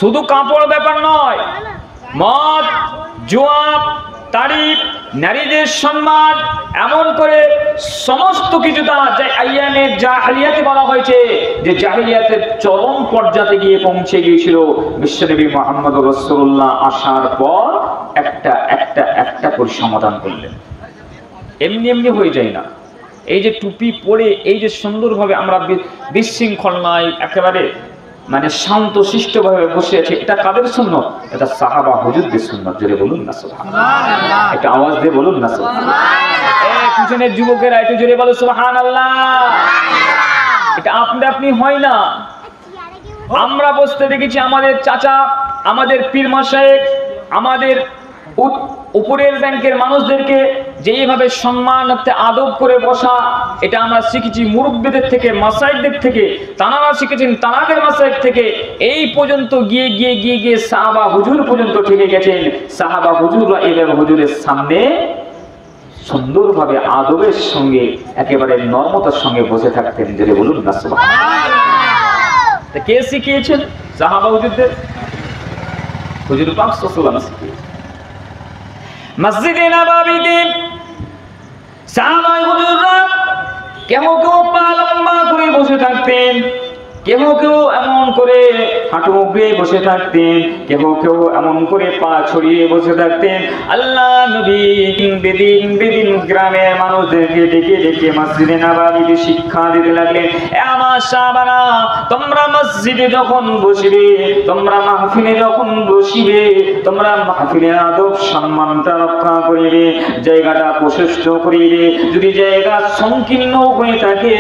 শুধু কাপড় ব্যাপার নয়, মদ, জুয়া, তারিফ, নারীদের সম্মান, এমন করে সমস্ত কিছু আইয়ানে জাহেলিয়াতে বলা হয়েছে যে জাহেলিয়াতের চরম পর্যায়ে গিয়ে পৌঁছে গিয়েছিল। বিশ্বনবী মুহাম্মদ রাসূলুল্লাহ আসার পর একটা একটা একটা করে সমাধান করলেন। এমনি এমনি হয়ে যায় না। এই যে টুপি পরে এই যে সুন্দরভাবে আমরা বিশৃঙ্খল নয়, একেবারে মানে শান্ত শিষ্টভাবে বসে আছে, এটা কাদের সুন্নাত? এটা সাহাবা হুজুরদের সুন্নাত। জোরে বলুন না সুবহানাল্লাহ। এটা আওয়াজ দিয়ে বলুন না সুবহানাল্লাহ। এই পিছনের যুবকেরা একটু জোরে বলো সুবহানাল্লাহ। এটা আপনি হয় না। আমরা বসতে দেখেছি আমাদের চাচা, আমাদের পীর মাশায়েখ, আমাদের উপরের ব্যাংকের মানুষদেরকে যেইভাবে সম্মানার্থে আদব করে বসা, এটা আমরা শিখেছি মুরব্বিদের থেকে, মাশায়েখদের থেকে। তানারা শিখেছেন তানাদের মাশায়েখ থেকে। এই পর্যন্ত গিয়ে গিয়ে গিয়ে গিয়ে সাহাবা হুজুর পর্যন্ত থেকে গেছেন। সাহাবা হুজুররা এভাবে হুজুরের সামনে সুন্দরভাবে আদবের সঙ্গে একেবারে নরমতার সঙ্গে বসে থাকতেন। যদি বলুন না সুবহানাল্লাহ। কে শিখিয়েছেন? সাহাবা হুজুরদের হুজুর পাক সাল্লাল্লাহু আলাইহি ওয়াসাল্লাম শিখিয়েছেন। মসজিদে নববীতে সাহাবা হুজুররা কেউ কেউ পা লম্বা করে বসে থাকতেন, কেউ কেউ এমন করে হাঁটু উগড়ে বসে থাকতেন, কেউ কেউ এমন করে পা ছড়িয়ে বসে থাকতেন। আল্লাহ নবী বেদিন বেদিন গ্রামের মানুষদেরকে ডেকে ডেকে মসজিদে নববীতে শিক্ষা দিতে লাগলেন। এ আমার সাহাবারা, তোমরা মসজিদে যখন বসিবে, তোমরা মাহফিলে যখন বসিবে, তোমরা মাহফিলের আদব সম্মানটা রক্ষা করিবে, জায়গাটা প্রশস্ত করিবে। যদি জায়গা সংকীর্ণ হয়ে থাকে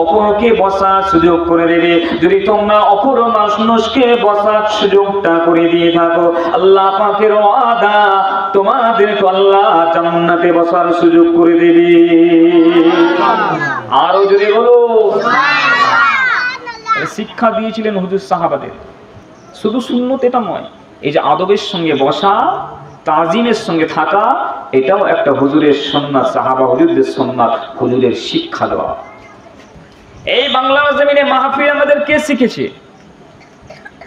অপরকে বসার সুযোগ করে দেবে। যদি তোমরা অপর মানুষকে বসার সুযোগটা করে দিয়ে থাকো, আল্লাহ পাকের ওয়াদা তোমাদেরকে আল্লাহ জান্নাতে বসার সুযোগ করে দেবে। আরো জোরে বলো সুবহানাল্লাহ। শিক্ষা দিয়েছিলেন হুজুর সাহাবাদের। শুধু সুন্নত এটা নয়, এই যে আদবের সঙ্গে বসা, তাজিমের সঙ্গে থাকা, এটাও একটা হুজুরের সুন্নাত, সাহাবা হুজুরদের সুন্নাত, হুজুরের শিক্ষা দেওয়া। এই বাংলার জমিনে মাহফিল আমাদের কে শিখেছে?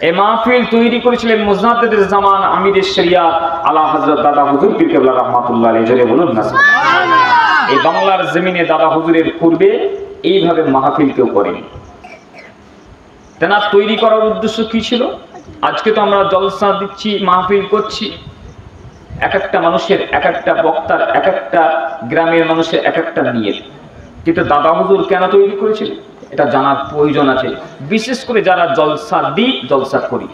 এই মাহফিল তৈরি করেছিলেন মুজাদ্দিদুল জামান আমিরে শরিয়াত আলা হযরত দাদা হুজুর পীর কেবলা রাহমাতুল্লাহ আলাইহি। জোরে বলুন না সুবহানাল্লাহ। এই বাংলার জমিনে দাদা হুজুরের পূর্বে এইভাবে মাহফিল কেউ করেনি। তেনার তৈরি করার উদ্দেশ্য কি ছিল? আজকে তো আমরা জলসা দিচ্ছি, মাহফিল করছি, এক একটা মানুষের, এক একটা বক্তার, এক একটা গ্রামের মানুষের এক একটা নিয়ত। কিন্তু দাদা হুজুর কেন তৈরি করেছিল এটা জানার প্রয়োজন আছে, বিশেষ করে যারা জলসা দিই, জলসা করি।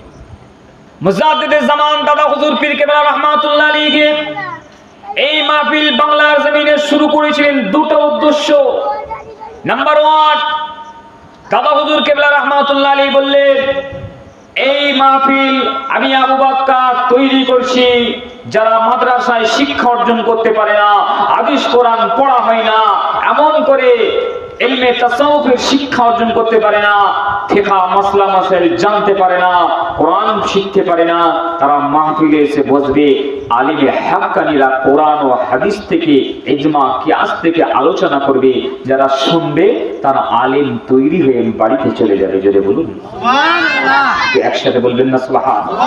মুজাদ্দিদে জামান দাদা হুজুর পীর কেবলা রাহমাতুল্লাহ আলাইহি এই মাহফিল বাংলার জমিনে শুরু করেছিলেন দুটো উদ্দেশ্য। নাম্বার 1, দাদা হুজুর কেবলা রাহমাতুল্লাহ আলাইহি বললেন, এই মাহফিল আমি আবু বকর তৈরি করছি যারা মাদ্রাসায় শিক্ষা অর্জন করতে পারে না, হাদিস কোরআন পড়া হয় না, এমন করে ইলমে তাসাউফের শিক্ষা অর্জন করতে পারে না, ফিকহ মাসলা মাসাইল জানতে পারে না, কোরআন শিখতে পারে না, তারা মাহফিলে এসে বসবে। আলিমে হাক্কানিরা কোরআন ও হাদিস থেকে, ইজমা কিয়াস থেকে আলোচনা করবে। যারা শুনবে তারা আলেম তৈরি হয়ে বাড়িতে চলে যাবে। যদি বলুন সুবহানাল্লাহ। একসাথে বলবেন না সুবহানাল্লাহ।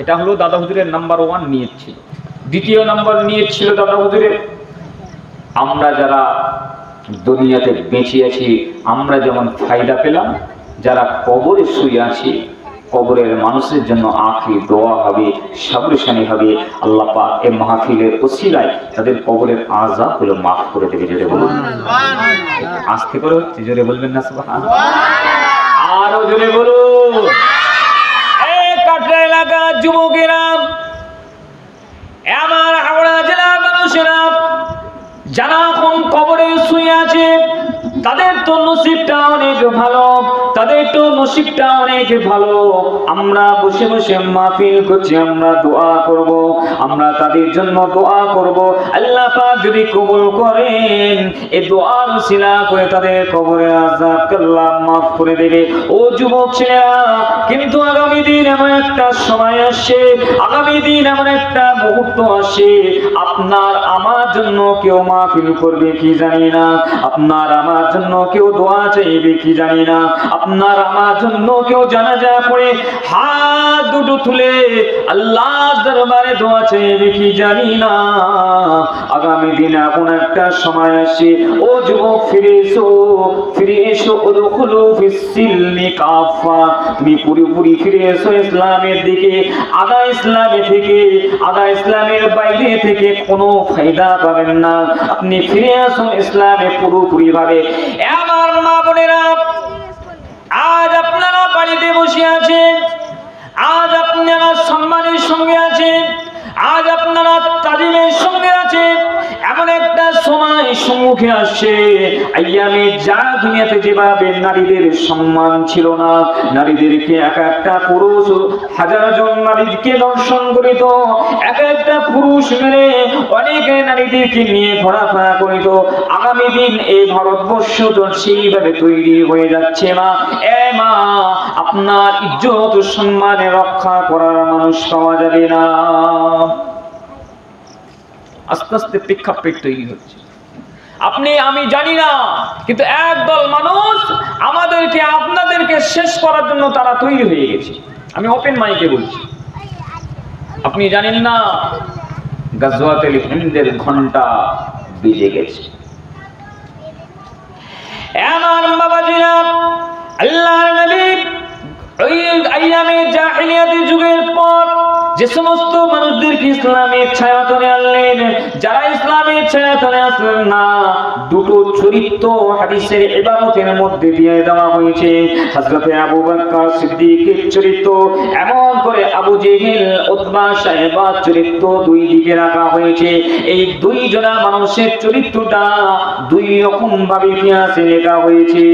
এটা হলো দাদা হুজুরের নাম্বার 1 নিয়ত ছিল। দ্বিতীয় নাম্বার নিয়ত ছিল দাদা হুজুরের, আমরা যারা দুনিয়াতে বেঁচে আছি, আমরা যেমন ফায়দা পেলাম, যারা কবরে শুয়ে আছি, কবরের মানুষের জন্য আখি দোয়া হবে, সাবরেশানি হবে। আল্লাহ পাক এই মাহফিলের ওসিলায় তাদের কবরের আযাব গুলো মাফ করে দেবে। জোরে বলুন সুবহানাল্লাহ। আস্তে করে হচ্ছে, জোরে বলবেন না সুবহানাল্লাহ। আরো জোরে বলুন। এই কাটরা এলাকার যুবকেরা, আমার হাওড়া জেলার মানুষেরা যারা এখন কবরে শুয়ে আছে, তাদের তো নসিবটা অনেক ভালো, তাদের তো নসিবটা অনেক ভালো। আমরা বসে বসে মাহফিল করছি, আমরা দোয়া করব, আমরা তাদের জন্য দোয়া করব। আল্লাহ পাক যদি কবুল করেন, এই দোয়ার ওসিলা করে তাদের কবরের আযাবকে আল্লাহ মাফ করে দেবে। ও যুবক ছেলেরা, কিন্তু আগামী দিন এমন একটা সময় আসে, আগামী দিন এমন একটা মুহূর্ত আসে, আপনার আমার জন্য কেউ মাহফিল করবে কি জানি না, আপনার আমার জন্য কেউ দোয়া চাইবে কি জানি না, আপনার আমার জন্য কেউ জানাজা পড়ে হাত দুটো তুলে আল্লাহর দরবারে দোয়া চাইবে কি জানি না। আগামী দিন এমন একটা সময় আসে, ও যুবক ফিরে এসো, ফিরে এসো, উদখুলু ফিস-সিলমি কাফা, তুমি পুরোপুরি ফিরে এসো ইসলামের দিকে। আদা ইসলামে থেকে, আদা ইসলামের বাইরে থেকে কোনো ফায়দা পাবেন না। আপনি ফিরে আসুন ইসলামে পুরোপুরি ভাবে। আমার মা বোনেরা, আজ আপনারা বাড়িতে বসে আছেন, আজ আপনারা সম্মানের সঙ্গে আছেন, আজ আপনারা তালিমের সঙ্গে আছেন। এমন একটা সময় সম্মুখে আসছে, আইয়ামে জাহিলিয়াতে যেভাবে নারীদের সম্মান ছিল না, নারীদেরকে এক একটা পুরুষ হাজার জন নারীকে দর্শন করিত, এক একটা পুরুষ মেরে অনেক নারীদেরকে নিয়ে ঘোরাফেরা করিত। আগামী দিন এই ভারতবর্ষ তো সেইভাবে তৈরি হয়ে যাচ্ছে মা। এ মা, আপনার ইজ্জত সম্মানে রক্ষা করার মানুষ পাওয়া যাবে না। আস্তে আস্তে প্রেক্ষাপট তৈরি হচ্ছে। আপনি আমি জানি না, কিন্তু একদল মানুষ আমাদেরকে আপনাদেরকে শেষ করার জন্য তারা তৈরি হয়ে গেছে। আমি ওপেন মাইকে বলছি, আপনি জানেন না গাজওয়াতুল হিন্দের ঘন্টা বেজে গেছে। আমার বাবাজিরা, আল্লাহর নবী ওই আইয়ামে জাহিলিয়াতের যুগের পর যে সমস্ত মানুষদেরকে ইসলামের ছায়াতলে আনলেন, যারা ইসলামের ছায়াতলে আসলেন না, দুটো চরিত্র হাদিসের ইবারতের মধ্যে দিয়ে দেওয়া হয়েছে। হযরতে আবু বকর সিদ্দিকের চরিত্র, এমন করে আবু জেহেল, উতবা, সাইবা চরিত্র দুই দিকে রাখা হয়েছে। এই দুই জনা মানুষের চরিত্রটা দুই রকম ভাবে ইতিহাসে লেখা হয়েছে।